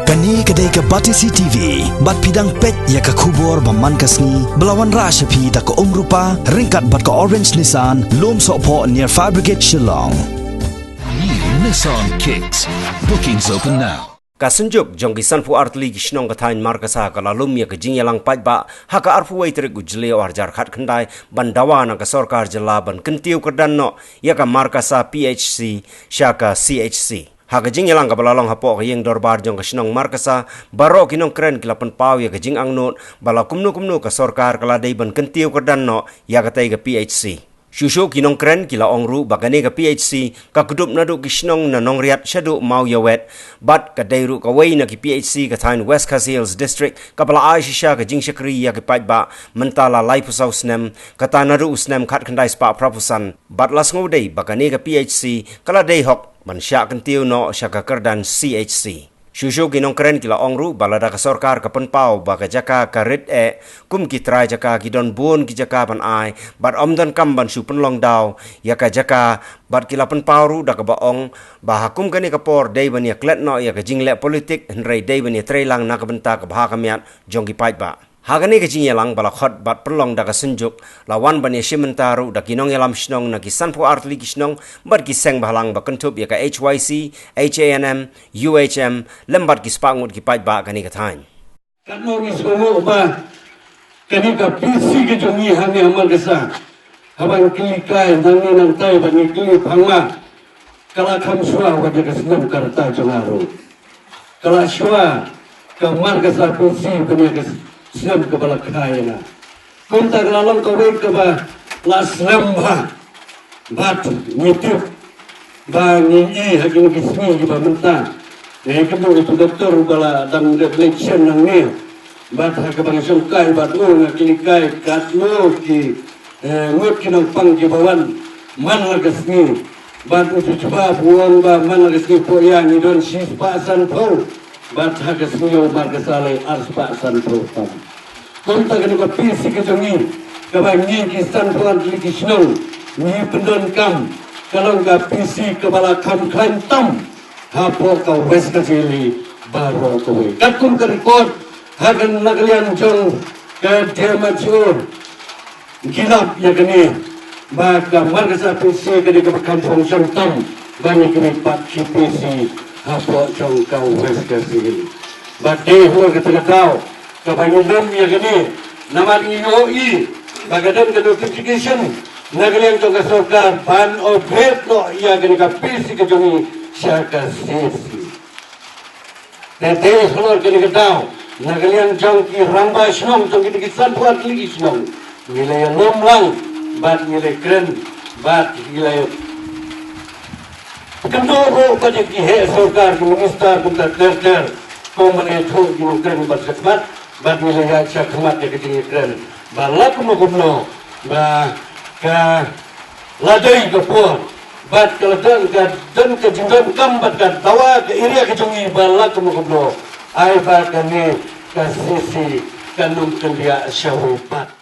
Kani kedai ke Batisi TV, bat pidang pet ya ke kubur baman kasni, belawan rashapi da ke rupa, ringkat bat ke orange Nissan, lom sokpo near Fire Brigade Shillong. New Nissan Kicks. Bookings open now. Kasunjuk jong gisan fu artli gishnong katain markasa kalalum ya ke jingyalang pajba haka arfu waitre gujle warjar khat khandai bandawa na ka sarkar jala ban kentiu kerdanno ya ka markasa PHC shaka CHC haka jingyalang ka balalong hapo yeng dorbar jong gishnong markasa baro kinong kren kilapan pau ya ke jing angnot bala kumnu ka sarkar kaladai ban kentiu kerdanno ya ka tai ka PHC Shusho kinong kren kila ongru bagane ka PHC ka kudup na do gishnong na nongriat shadu mau yawet bat ka dairu ka way na ki PHC ka tain West Khasi Hills District ka pala Aisha ka jing shakri ya ki pajba mentala lai pusau snem ka tanaru usnem khat khandai spa prapusan bat las ngodei bagane ka PHC kala dei hok man sya kentiu no syaka kerdan CHC Shusho kinong kren kila ongru balada ka sarkar ka penpau baka jaka ka rit kum ki trai jaka ki don buon ki jaka ban ai bat omdan kam ban su penlong dau ya ka jaka bat kila penpau ru da ka baong ba hakum kani ka por dei ban ya klet no ya ka jingle politik henrei dei ban ya trailang na ka benta ka bha ka miat jong ki pai ba Hagani ke jingyalang bala khot bat perlong da ka sunjuk lawan ban ya shimentaru da kinong yalam shnong na ki sanpo artli kishnong bat ki seng bahalang ba kentup ya ka HYC HANM UHM lembat ki spangut ki paj ba kani ka thain kanong isongo ba kani ka PC ke jongi hani amal kesa habang kilikai nang nang tai ba ni kili phangma kala kham suwa wa ka snam karta jongaro kala suwa ka mar kesa PC kani ka Islam kepala kaya Kunta kelalang kawin keba Laslam ba Bat Nitip Ba Nyi Hakim Kismi Kiba mentah Kemu itu doktor Bala dan reflection nang ni Bat Hakabang Sungkai Bat Lu Ngakilikai Kat Lu Ki Ngut Kinang Pang Kibawan Man Lagasni Bat Utu Coba Buang Ba Man Lagasni Poyan Idon Sis Pasan Pau Bat Hagasni Umar Kesale Ars Pasan Pau Kunta kena ka PC ke jongi kabangi kisan puan likisnong ni pendon kam kalau ka PC kepala kam klantam hapo ka West Khasi baro ko we kakum ka record hagan nagalian jong ka demajur gilap ya gani maka marga PC ke ka kampung santam bani kini pak PC hapo jong ka West Khasi badai ho ka tagaw Kabangunan ya gini, nama IOI, bagadan ke notification, nagalian to kasokar ban obet no ya gini kapisi ke jongi syaka sisi. Tete holor gini ketau, nagalian jong ki ramba shnong jong ki kisan buat lagi shnong. Nilai lomlang, bat nilai keren, bat nilai kendoro pada ki he sokar ki minister kunta ter komen itu ki keren bat sepat. Bat nilai cak kemat ya kecil keren. Balak kumno ba ka ladai ke por. Bat keledan ka dan ke jinggan kambat ka tawa ke iria ke jungi balak kumno. Ai ba kani ka sisi kanum kendia syawupat.